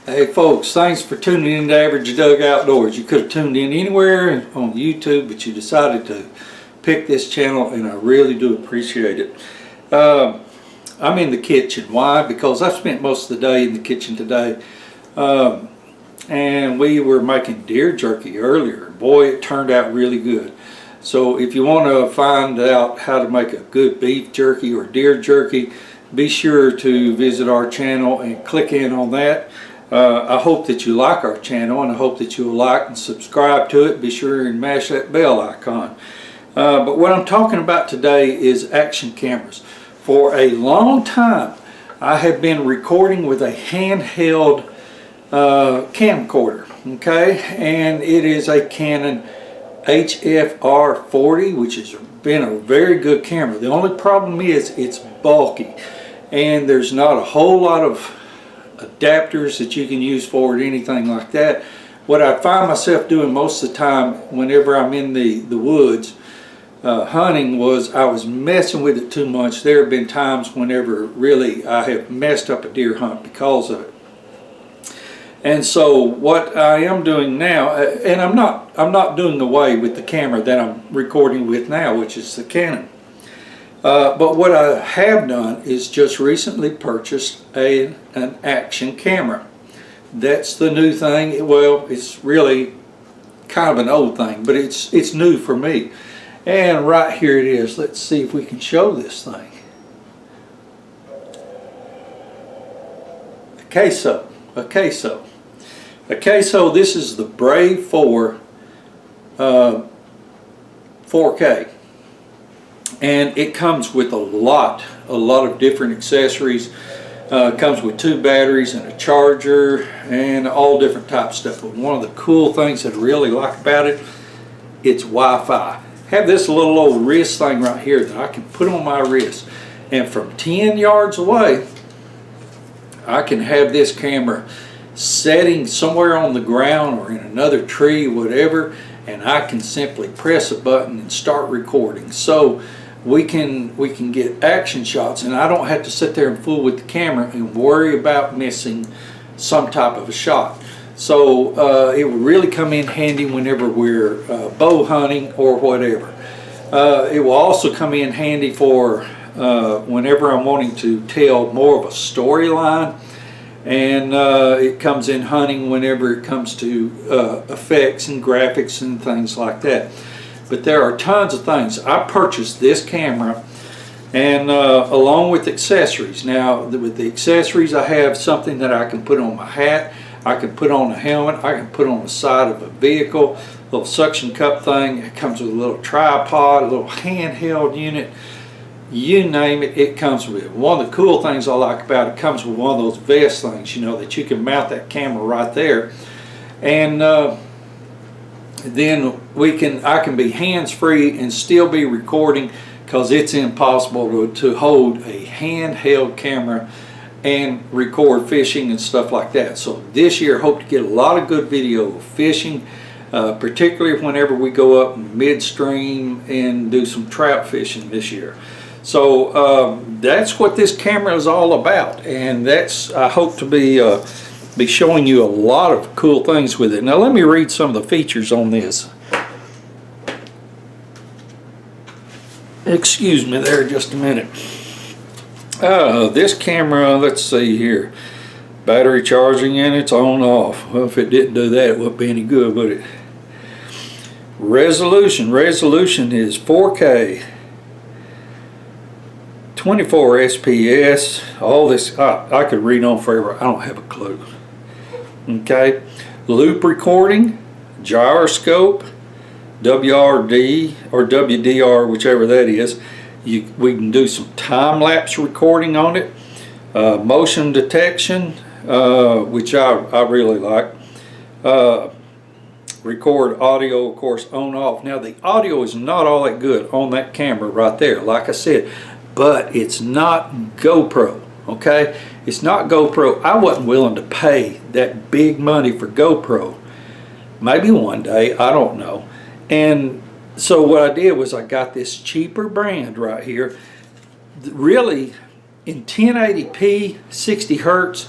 Hey folks, thanks for tuning in to Average Doug Outdoors. You could have tuned in anywhere on YouTube, but you decided to pick this channel, and I really do appreciate it. I'm in the kitchen. Why? Because I've spent most of the day in the kitchen today. And we were making deer jerky earlier. Boy, it turned out really good. So if you want to find out how to make a good beef jerky or deer jerky, be sure to visit our channel and click in on that. I hope that you like our channel, and I hope that you'll like and subscribe to it. Be sure and mash that bell icon. But what I'm talking about today is action cameras. For a long time, I have been recording with a handheld camcorder, okay? And it is a Canon HFR 40, which has been a very good camera. The only problem is it's bulky, and there's not a whole lot of adapters that you can use for it, anything like that. What I find myself doing most of the time whenever I'm in the woods hunting was I was messing with it too much. There have been times whenever really I have messed up a deer hunt because of it. And so what I am doing now, and I'm not doing away with the camera that I'm recording with now, which is the Canon. But what I have done is just recently purchased an action camera. That's the new thing. Well, it's really kind of an old thing, but it's new for me. And right here it is. Let's see if we can show this thing. AkASO. This is the Brave 4 4K. And it comes with a lot of different accessories. It comes with 2 batteries and a charger and all different types of stuff. But one of the cool things that I really like about it, it's Wi-Fi. I have this little old wrist thing right here that I can put on my wrist, and from 10 yards away I can have this camera setting somewhere on the ground or in another tree, whatever, and I can simply press a button and start recording. So we can get action shots, and I don't have to sit there and fool with the camera and worry about missing some type of a shot. So it will really come in handy whenever we're bow hunting or whatever. It will also come in handy for whenever I'm wanting to tell more of a storyline, and it comes in hunting whenever it comes to effects and graphics and things like that. But there are tons of things. I purchased this camera and along with accessories. Now with the accessories, I have something that I can put on my hat, I can put on a helmet, I can put on the side of a vehicle, a little suction cup thing. It comes with a little tripod, a little handheld unit, you name it, it comes with it. One of the cool things I like about it, comes with one of those vest things, you know, that you can mount that camera right there. And then I can be hands-free and still be recording, because it's impossible to hold a handheld camera and record fishing and stuff like that. So this year, hope to get a lot of good video of fishing, particularly whenever we go up midstream and do some trout fishing this year. So that's what this camera is all about, and I hope to be showing you a lot of cool things with it. Now let me read some of the features on this. Excuse me there just a minute. This camera, let's see here. Battery charging, and it's on off. Well, if it didn't do that, it wouldn't be any good, would it? Resolution is 4K, 24 SPS. All this, I could read on forever. I don't have a clue. Okay, loop recording, gyroscope, WRD or WDR, whichever that is. We can do some time-lapse recording on it, motion detection, which I really like. Record audio, of course, on off. Now the audio is not all that good on that camera right there, like I said, but it's not GoPro. Okay, it's not GoPro. I wasn't willing to pay that big money for GoPro. Maybe one day, I don't know. And so what I did was I got this cheaper brand right here. Really, in 1080p, 60 hertz,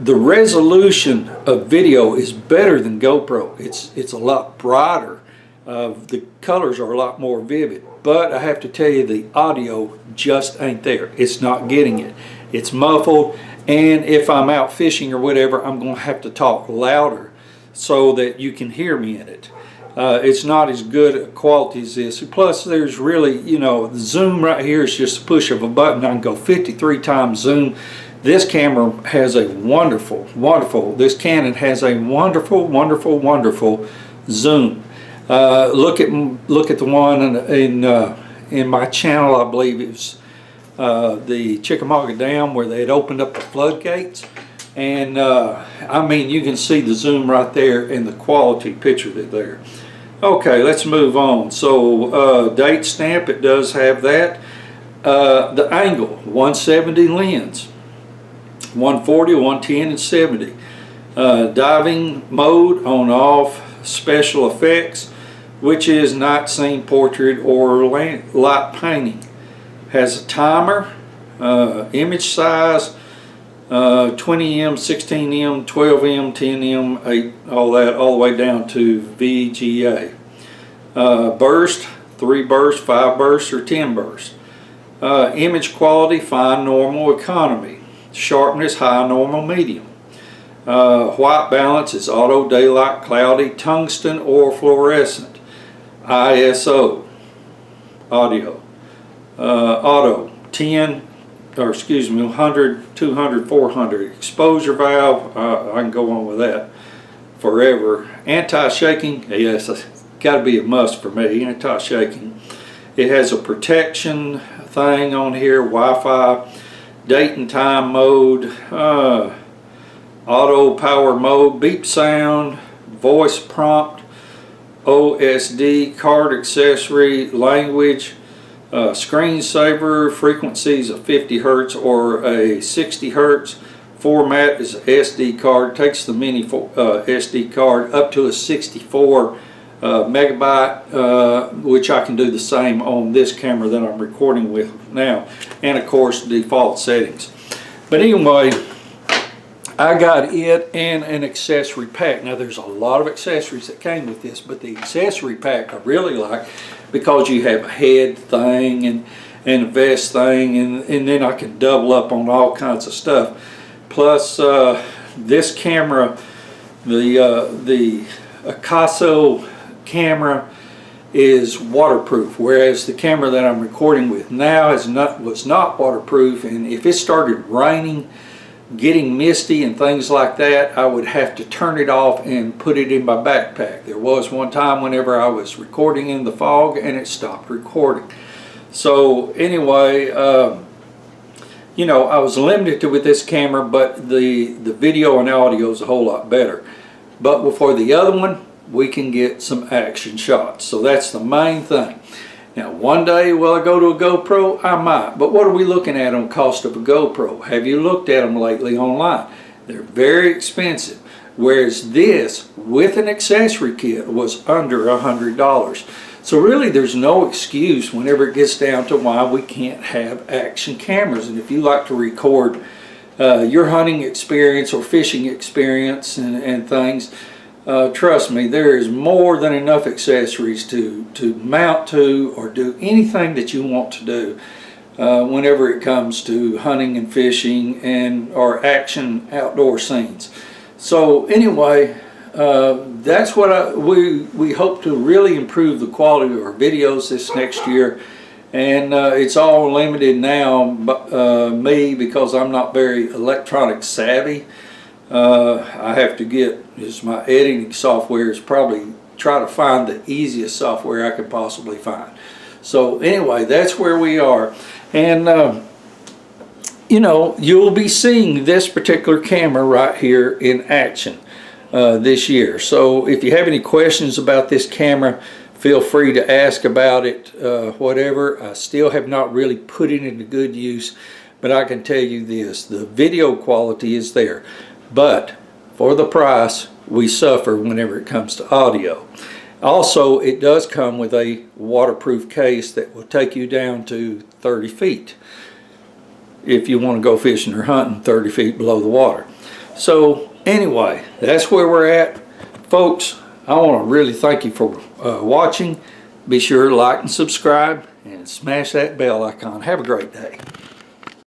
The resolution of video is better than GoPro. It's a lot brighter. The colors are a lot more vivid. But I have to tell you, the audio just ain't there. It's not getting it. It's muffled, and if I'm out fishing or whatever, I'm going to have to talk louder so that you can hear me in it. It's not as good a quality as this. Plus, there's really, you know, the zoom right here is just a push of a button. I can go 53 times zoom. This camera has a wonderful, this Canon has a wonderful zoom. Look at the one in my channel. I believe it was the Chickamauga Dam, where they had opened up the floodgates, and I mean, you can see the zoom right there and the quality picture there. Okay, let's move on. So date stamp, it does have that. The angle, 170 lens, 140, 110, and 70. Diving mode, on off, special effects, which is night scene, portrait, or light painting. Has a timer, image size, 20M, 16M, 12M, 10M, 8, all that, all the way down to VGA. Burst, 3 bursts, 5 bursts, or 10 bursts. Image quality, fine, normal, economy. Sharpness, high, normal, medium. White balance is auto, daylight, cloudy, tungsten, or fluorescent. ISO, audio. Auto, 10, or excuse me, 100, 200, 400. Exposure valve, I can go on with that forever. Anti-shaking, yes, it's got to be a must for me, anti-shaking. It has a protection thing on here, Wi-Fi, date and time mode, auto power mode, beep sound, voice prompt, OSD, card accessory, language, screensaver, frequencies of 50 Hertz or a 60 Hertz. Format is SD card, takes the mini SD card up to a 64 megabyte, which I can do the same on this camera that I'm recording with now, and of course default settings. But anyway, I got it and an accessory pack. Now there's a lot of accessories that came with this, but the accessory pack I really like, because you have a head thing and a vest thing, and then I can double up on all kinds of stuff. Plus this camera, the AkASO camera, is waterproof, whereas the camera that I'm recording with now was not waterproof, and if it started raining, getting misty and things like that, I would have to turn it off and put it in my backpack. There was one time whenever I was recording in the fog and it stopped recording. So anyway, you know, I was limited with this camera, but the video and audio is a whole lot better. But for the other one, we can get some action shots. So that's the main thing. Now, one day, will I go to a GoPro? I might. But what are we looking at on cost of a GoPro? Have you looked at them lately online? They're very expensive. Whereas this, with an accessory kit, was under $100. So really, there's no excuse whenever it gets down to why we can't have action cameras. And if you like to record your hunting experience or fishing experience and things, trust me, there is more than enough accessories to mount to or do anything that you want to do whenever it comes to hunting and fishing and or action outdoor scenes. So anyway, that's what we hope to really improve the quality of our videos this next year. And it's all limited now, me, because I'm not very electronic savvy. I have to get, just my editing software is probably try to find the easiest software I could possibly find. So anyway, that's where we are. And you know, you'll be seeing this particular camera right here in action this year. So if you have any questions about this camera, feel free to ask about it, whatever. I still have not really put it into good use, but I can tell you this, the video quality is there. But for the price, we suffer whenever it comes to audio. Also, it does come with a waterproof case that will take you down to 30 feet if you want to go fishing or hunting 30 feet below the water. So anyway, that's where we're at, folks. I want to really thank you for watching. Be sure to like and subscribe and smash that bell icon. Have a great day.